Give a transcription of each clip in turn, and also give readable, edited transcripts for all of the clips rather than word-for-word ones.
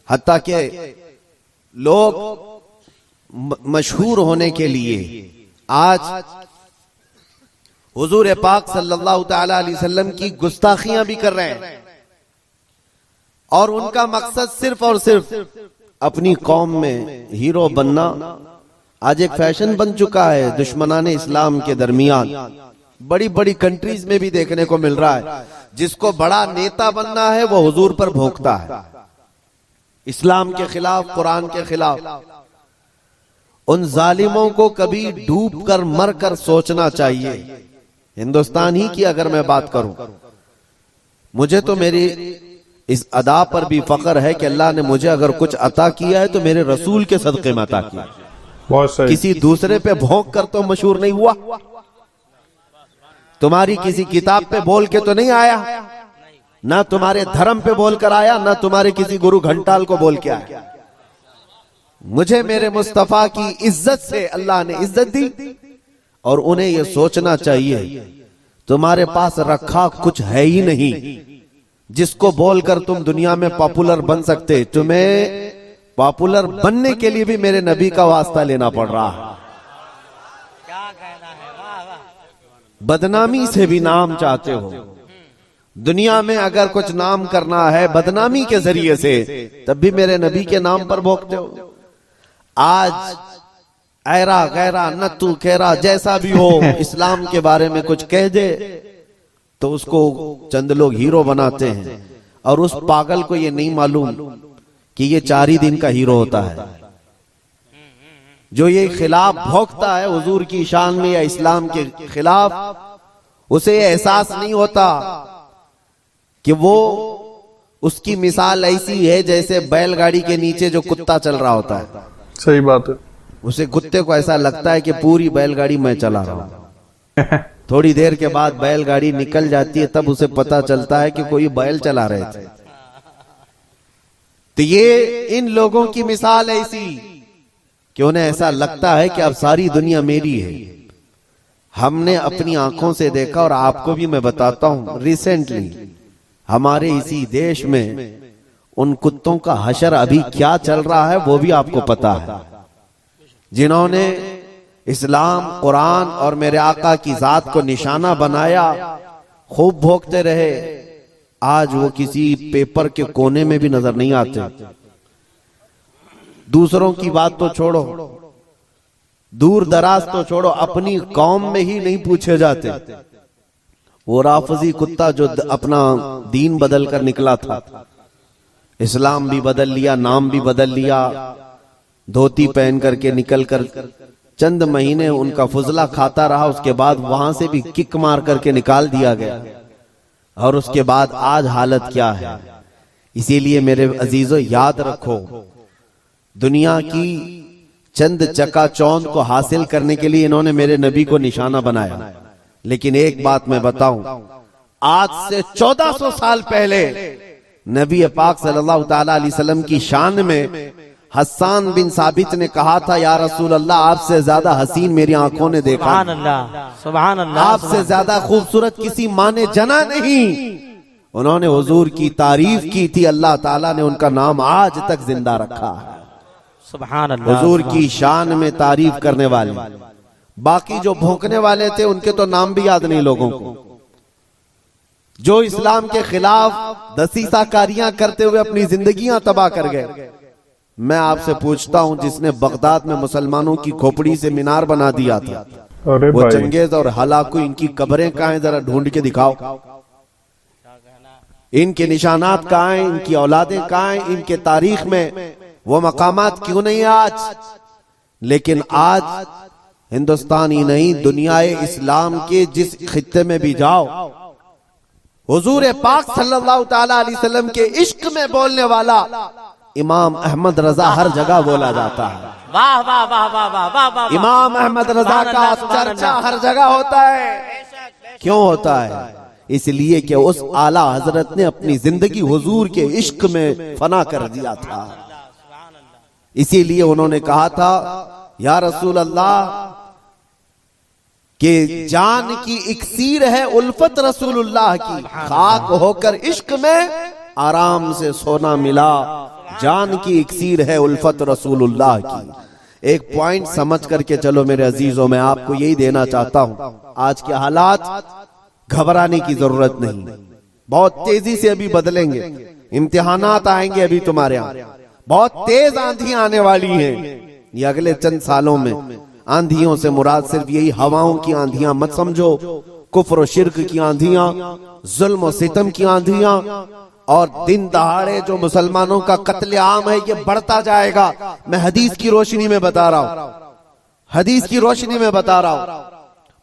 हत्ता कि लोग मशहूर होने के लिए आज हुजूर पाक सल्लल्लाहु ताला अलैहि वसल्लम की गुस्ताखियां भी कर रहे हैं, और उनका मकसद सिर्फ और सिर्फ अपनी कौम में हीरो बनना आज एक फैशन बन चुका है। दुश्मनाने इस्लाम के दरमियान बड़ी बड़ी कंट्रीज में भी देखने को मिल रहा है, जिसको बड़ा नेता बनना है वो हुजूर पर भोंकता है, इस्लाम के खिलाफ, कुरान के खिलाफ। उन जालिमों को कभी डूब कर मर कर सोचना चाहिए। हिंदुस्तान ही की अगर मैं बात करूं, मुझे तो मेरी इस अदा पर भी फख्र है कि अल्लाह ने मुझे अगर कुछ अता किया है तो मेरे रसूल के सदक़े में अता किया। बहुत सही। किसी दूसरे पे भौंक कर तो मशहूर नहीं हुआ, तुम्हारी किसी किताब पे बोल के तो नहीं आया, ना तुम्हारे धर्म पे बोल कर आया, ना तुम्हारे किसी गुरु घंटाल को बोल के आया। मुझे मेरे मुस्तफा की इज्जत से अल्लाह ने इज्जत दी, और उन्हें यह सोचना चाहिए तुम्हारे पास रखा कुछ है ही नहीं जिसको बोलकर तुम दुनिया में पॉपुलर बन सकते। तुम्हें पॉपुलर बनने के लिए भी मेरे नबी का वास्ता लेना पड़ रहा है। बदनामी से भी नाम चाहते हो, दुनिया में अगर कुछ नाम करना है बदनामी के जरिए से, तब भी मेरे नबी के नाम पर भोंकते हो। आज ऐरा गैरा नत्तू खेरा जैसा भी हो, इस्लाम के बारे में कुछ कह दे तो उसको चंद लोग हीरो बनाते हैं, और उस पागल को ये नहीं मालूम कि ये 4 ही दिन का हीरो होता है। जो ये खिलाफ भोंकता है हुजूर की शान में या इस्लाम के खिलाफ, उसे ये एहसास नहीं होता कि वो उसकी मिसाल ऐसी है जैसे बैलगाड़ी के नीचे जो कुत्ता चल रहा होता है। सही बात है। उसे कुत्ते को ऐसा लगता है कि पूरी बैलगाड़ी मैं चला रहा हूं। थोड़ी देर के बाद बैलगाड़ी निकल जाती है, तब उसे पता चलता है कि कोई बैल चला रहे थे। तो ये इन लोगों की मिसाल ऐसी कि उन्हें ऐसा लगता है कि अब सारी दुनिया मेरी है। हमने अपनी आंखों से देखा, और आपको भी मैं बताता हूं, रिसेंटली हमारे इसी देश में उन कुत्तों का हशर अभी क्या चल रहा है वो भी आपको पता है। जिन्होंने इस्लाम, कुरान और मेरे आका की जात को निशाना बनाया, खूब भोंकते रहे, आज वो किसी पेपर के कोने में भी नजर नहीं आते। दूसरों की बात तो छोड़ो, दूर दराज तो छोड़ो, अपनी कौम में ही नहीं पूछे जाते। वो राफजी कुत्ता जो अपना दीन बदल कर निकला था, इस्लाम भी बदल लिया, नाम भी बदल लिया, धोती पहन करके निकल कर चंद महीने उनका फुजला खाता रहा, उसके बाद वहां से भी किक मार करके निकाल दिया गया। और उसके बाद आज हालत क्या है। इसीलिए मेरे अजीजों याद रखो, दुनिया की चंद चकाचौंध को हासिल करने के लिए इन्होंने मेरे नबी को निशाना बनाया। लेकिन एक बात मैं बताऊं, आज से 1400 साल पहले नबी पाक सल्लल्लाहु ताला अलैहि वसल्लम की शान में हस्सान बिन साबित ने कहा था, या रसूल अल्लाह, आपसे ज्यादा हसीन मेरी आंखों ने देखा, सुभान अल्लाह, सुभान अल्लाह, आपसे ज्यादा खूबसूरत किसी माँ ने जना नहीं। उन्होंने हुजूर की तारीफ की थी, अल्लाह ताला ने उनका नाम आज तक जिंदा रखा है। सुभान अल्लाह। हुजूर की शान में तारीफ करने वाले, बाकी जो भौंकने वाले थे उनके तो नाम भी याद नहीं लोगों को। जो इस्लाम के खिलाफ दसीसाकारियां करते हुए अपनी जिंदगियां तबाह कर गए। मैं आपसे पूछता हूं, जिसने बगदाद में मुसलमानों की खोपड़ी से मीनार बना दिया था, वो चंगेज और हलाकू, इनकी कब्रें कहां हैं? जरा ढूंढ के दिखाओ। इनके निशानात कहां हैं? इनकी औलादें कहां हैं? इनके तारीख में वो मकामात क्यों नहीं आज? लेकिन आज हिंदुस्तान ही नहीं, दुनियाए इस्लाम के जिस खित्ते में भी जाओ, हुजूर पाक सल्लल्लाहु ताला अलैहि वसल्लम के इश्क में बोलने वाला इमाम अहमद रजा हर जगह बोला जाता है। वाह वाह वाह वाह वाह वाह वाह। इमाम अहमद रजा का चर्चा हर जगह होता है। क्यों होता है? इसलिए कि उस आला हजरत ने अपनी जिंदगी हुजूर के इश्क में फना कर दिया था। इसीलिए उन्होंने कहा था, या रसूल अल्लाह, कि जान की इक्सीर है उल्फत रसूलुल्लाह की, खाक होकर इश्क में आराम से सोना मिला, जान की इक्सीर है उल्फत रसूलुल्लाह की। एक पॉइंट समझ करके चलो मेरे अजीजों, मैं आपको यही देना चाहता हूं, आज के हालात घबराने की जरूरत नहीं, बहुत तेजी से अभी बदलेंगे, इम्तिहानात आएंगे अभी तुम्हारे यहाँ, बहुत तेज आंधियां आने वाली हैं ये अगले चंद सालों में। आंधियों से मुराद सिर्फ यही हवाओं की आंधियां मत समझो, कुफ्र और शिर्क की आंधियां, जुल्म और सितम की आंधियां, और दिन दहाड़े जो मुसलमानों का कत्लेआम है ये बढ़ता जाएगा। मैं हदीस की रोशनी में बता रहा हूं, हदीस की रोशनी में बता रहा हूं,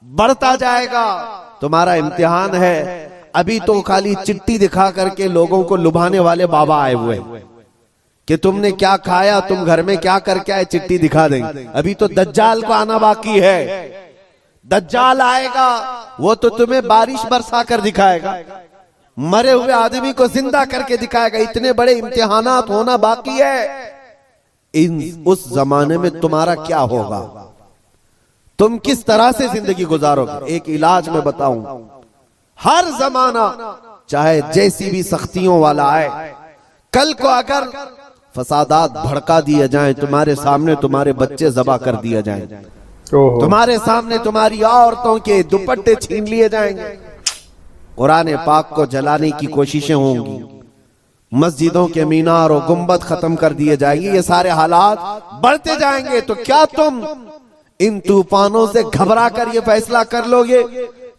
बढ़ता जाएगा। तुम्हारा इम्तिहान है, अभी तो खाली चिट्ठी दिखा करके लोगों को लुभाने वाले बाबा आए हुए कि तुमने क्या खाया, तुम घर में क्या करके आए, चिट्ठी दिखा देंगे। अभी तो दज्जाल को आना बाकी है, दज्जाल आएगा, वो तो तुम्हें बारिश बरसा कर दिखाएगा, मरे हुए आदमी को जिंदा करके दिखाएगा। इतने बड़े इम्तिहानात होना बाकी है। उस जमाने में तुम्हारा क्या होगा, तुम किस तरह से जिंदगी गुजारोगे? एक इलाज में बताऊं, हर जमाना चाहे जैसी भी सख्तियों वाला आए, कल को अगर फसादात भड़का दिए जाएं, तुम्हारे सामने तुम्हारे बच्चे ज़बा कर दिए जाएं, तुम्हारे सामने तुम्हारी औरतों के दुपट्टे छीन लिए जाएंगे, कुरान पाक को जलाने की कोशिशें होंगी, मस्जिदों के मीनार और गुंबद खत्म कर दिए जाएंगे, ये सारे हालात बढ़ते जाएंगे। तो क्या तुम इन तूफानों से घबरा कर ये फैसला कर लोगे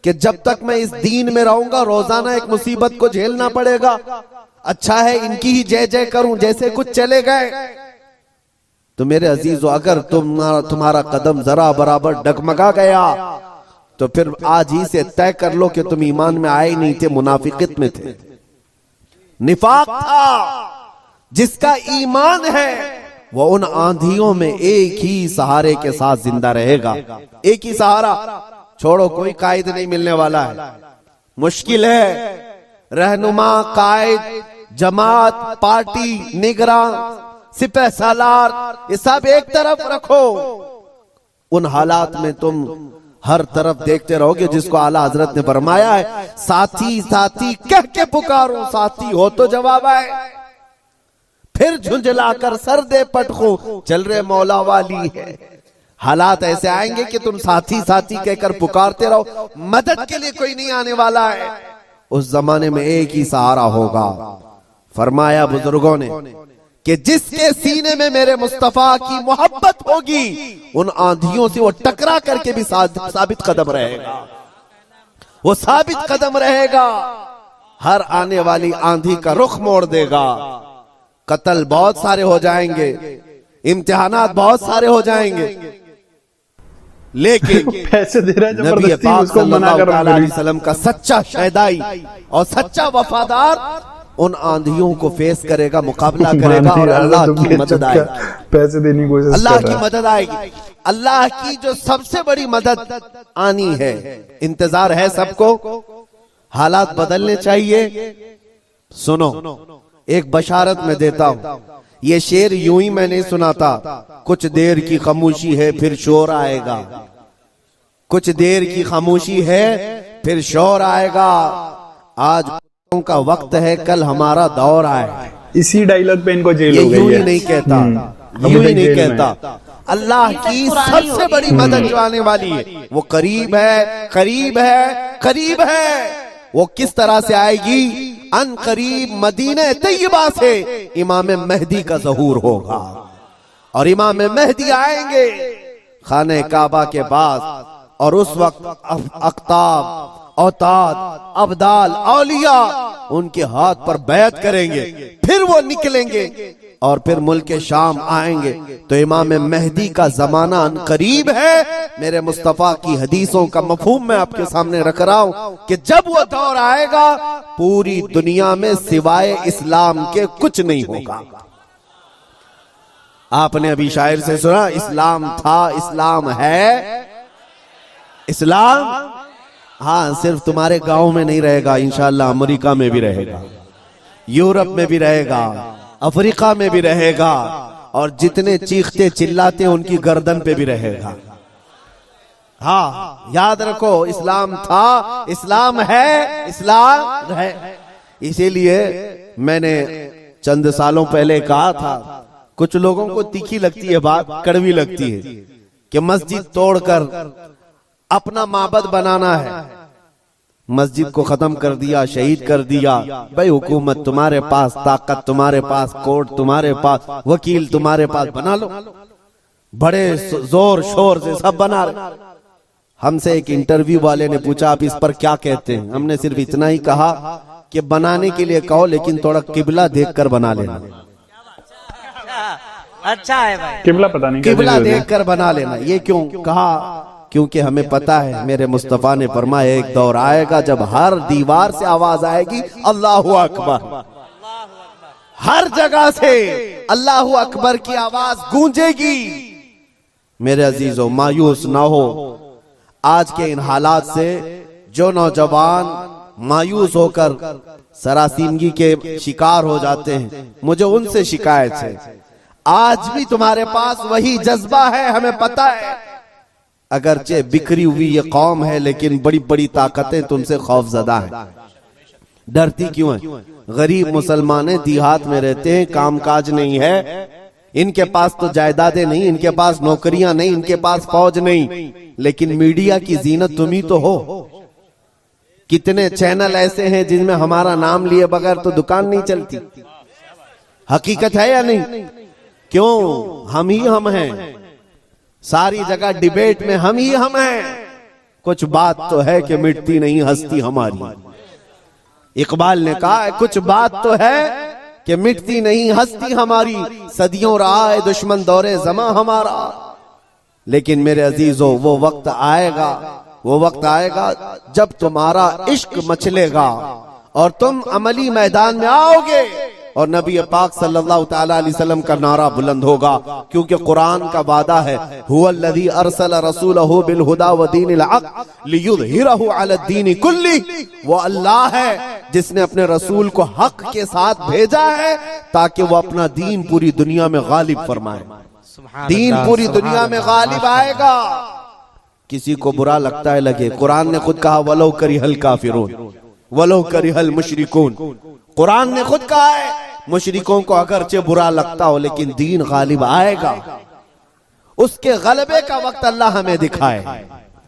कि जब तक मैं इस दीन में रहूंगा रोजाना एक मुसीबत को झेलना पड़ेगा, अच्छा है इनकी ही जय जय करूं, जैसे कुछ चले गए? तो मेरे अजीजों, अगर तुम्हारा कदम जरा बराबर डगमगा गया तो फिर आज ही से तय कर लो कि तुम ईमान में आए नहीं थे, मुनाफिकत में थे, निफाक था। जिसका ईमान है वो उन आंधियों में एक ही सहारे के साथ जिंदा रहेगा, एक ही सहारा, छोड़ो कोई कायद नहीं मिलने वाला है, मुश्किल है। रहनुमा, कायद, जमात, पार्टी, निगरान, सिपह सालार, ये सब एक तरफ रखो, उन हालात में तुम हर तरफ देखते रहोगे जिसको आला हजरत ने फरमाया है, साथी साथी कह के पुकारो, साथी हो तो जवाब आए, फिर झुंझलाकर सर दे पटको, चल रहे मौला वाली है। हालात ऐसे आएंगे कि तुम साथी साथी कहकर पुकारते रहो, मदद के लिए कोई नहीं आने वाला है। उस जमाने में एक ही सहारा होगा। फरमाया बुजुर्गों ने कि जिसके सीने में मेरे मुस्तफा की मोहब्बत होगी, उन आंधियों से वो टकरा करके भी साबित कदम रहेगा, वो साबित कदम रहेगा, हर आने वाली आंधी का रुख मोड़ देगा। कत्ल बहुत सारे हो जाएंगे, इम्तिहानात बहुत सारे हो जाएंगे, लेकिन पैसे दे रहा है नबी पाक सल्लल्लाहु अलैहि वसल्लम का सच्चा शहदाई और सच्चा वफादार उन आंधियों को फेस करेगा, मुकाबला करेगा, और अल्लाह की मदद आएगी, पैसे देने की कोशिश अल्लाह की मदद आएगी। अल्लाह की जो सबसे बड़ी मदद आनी है, इंतजार है सबको, हालात बदलने चाहिए। सुनो, एक बशारत में देता हूं, ये शेर यूं ही मैं नहीं सुनाता, कुछ देर की खामोशी है फिर शोर आएगा, कुछ देर की खामोशी है फिर शोर आएगा, आज का वक्त है कल हमारा दौर आए। इसी डायलॉग पे इनको जेल हो गई है। यूं ही नहीं कहता, यूं ही नहीं कहता, अल्लाह की सबसे बड़ी मदद जो आने वाली है वो करीब है, करीब है, करीब है। वो किस तरह से आएगी? अन करीब मदीने तैयबा से इमाम मेहदी का ज़हूर होगा, और इमाम मेहदी आएंगे खाने काबा के पास, और उस वक्त अख्ताब, औताद, अब्दाल, औलिया उनके हाथ पर बैत करेंगे, फिर वो निकलेंगे और फिर मुल्क शाम आएंगे। तो इमाम मेहदी का जमाना करीब है। मेरे मुस्तफा की हदीसों का मफहूम मैं आपके सामने रख रहा हूं कि जब वो दौर आएगा पूरी दुनिया में सिवाय इस्लाम के कुछ नहीं होगा। आपने अभी शायर से सुना, इस्लाम था, इस्लाम है, इस्लाम हाँ सिर्फ तुम्हारे गांव में नहीं रहेगा, इंशाअल्लाह अमेरिका में भी रहेगा, यूरोप में भी रहेगा, अफ्रीका में भी रहेगा, और जितने चीखते चिल्लाते उनकी गर्दन पे भी रहेगा। हाँ याद रखो, इस्लाम था, इस्लाम है, इस्लाम है। इसीलिए मैंने चंद सालों पहले कहा था, कुछ लोगों को तीखी लगती है बात, कड़वी लगती है, कि मस्जिद तोड़कर अपना माबद बनाना है। मस्जिद को खत्म कर दिया, शहीद कर दिया। भाई हुकूमत तुम्हारे पास, ताकत तुम्हारे पास, कोर्ट तुम्हारे पास, वकील तुम्हारे पास, बना लो। बड़े जोर शोर से सब बना रहे। हमसे एक इंटरव्यू वाले ने पूछा, आप इस पर क्या कहते हैं? हमने सिर्फ इतना ही कहा कि बनाने के लिए कहो, लेकिन थोड़ा किबला देखकर बना लेना। अच्छा है भाई, किबला पता नहीं किबला देखकर बना लेना। ये क्यों कहा? क्योंकि हमें पता है, मेरे मुस्तफा ने फरमाया, एक दौर आएगा जब हर दीवार से आवाज आएगी अल्लाहु अकबर। हर जगह से अल्लाहु अकबर की आवाज गूंजेगी। मेरे अजीजों, मायूस ना हो। आज के इन हालात से जो नौजवान मायूस होकर सरासीमगी के शिकार हो जाते हैं, मुझे उनसे शिकायत है। आज भी तुम्हारे पास वही जज्बा है, हमें पता है। अगरचे बिखरी हुई ये कौम है, लेकिन बड़ी बड़ी ताकतें तुमसे खौफजदा हैं। डरती क्यों है? गरीब मुसलमान देहात में रहते हैं, कामकाज नहीं है, इनके पास तो जायदादें नहीं, इनके पास नौकरियां नहीं, इनके पास फौज नहीं, लेकिन मीडिया की जीनत तुम ही तो हो। कितने चैनल ऐसे हैं जिनमें हमारा नाम लिए बगैर तो दुकान नहीं चलती। हकीकत है या नहीं? क्यों? हम ही हम हैं। सारी जगह डिबेट में हम ही हम हैं। कुछ बात तो है कि मिटती नहीं हस्ती हमारी। इकबाल ने कहा है, कुछ बात तो है कि मिटती नहीं हस्ती हमारी, सदियों रहा है दुश्मन दौरे जमा हमारा। लेकिन मेरे अजीजों, वो वक्त आएगा, वो वक्त आएगा जब तुम्हारा इश्क मचलेगा और तुम अमली मैदान में आओगे और नबी पाक सल्लल्लाहु ताला अलैहि वसल्लम का नारा बुलंद होगा। क्योंकि कुरान का वादा है, हुवल्लज़ी अरसला रसूलहु बिल हुदा व दीनिल हक़ लियुज़हिरहु अला दीनि कुल्ली। वो अल्लाह है जिसने अपने रसूल को हक के साथ भेजा है ताकि वो अपना दीन पूरी दुनिया में गालिब फरमाए। दीन पूरी दुनिया में गालिब आएगा। किसी को बुरा लगता है लगे, कुरान ने खुद कहा, वलो करिहल काफिरून वलो करिहल मुशरिकून। कुरान ने खुद कहा है, मुशरिकों को अगरचे बुरा लगता हो, लेकिन दीन गालिब आएगा। उसके गलबे का वक्त अल्लाह हमें दिखाए।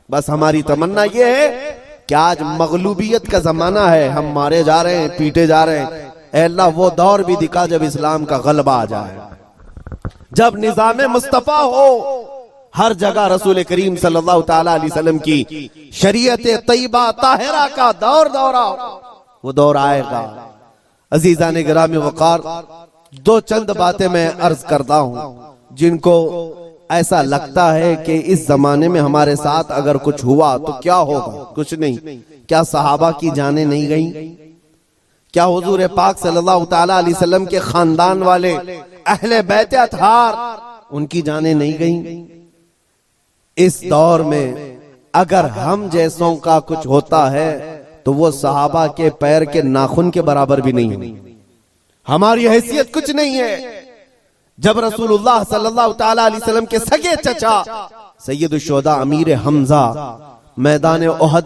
बस हमारी तमन्ना ये है कि आज मगलूबियत का जमाना है, हम मारे जा रहे हैं, पीटे जा रहे हैं। ऐ अल्लाह, वो दौर भी दिखा जब इस्लाम का गलबा आ जाए, जब निजाम मुस्तफा हो, हर जगह रसूल करीम सल्लल्लाहु ताला अलैहि वसल्लम की शरीयत तैयबा ताहिरा का दौर दौरा, वो दौर आएगा। अजीजा ने गिरामी वकार, दो चंद बातें मैं अर्ज करता हूं जिनको ऐसा लगता है कि इस जमाने में हमारे साथ अगर कुछ हुआ तो क्या होगा? कुछ नहीं। क्या सहाबा की जानें नहीं गई? क्या हुजूर पाक सल्लल्लाहु ताला अलैहि वसल्लम के खानदान वाले अहले बैत अतहार, उनकी जानें नहीं गई? इस दौर में अगर हम जैसों का कुछ होता है तो वो सहाबा के पैर के नाखून के बराबर भी नहीं है। हमारी हैसियत कुछ नहीं है। जब रसूलुल्लाह सल्लल्लाहु ताला अलैहि वसल्लम के सगे चचा सैयदुश शुहदा अमीर हमजा मैदान ओहद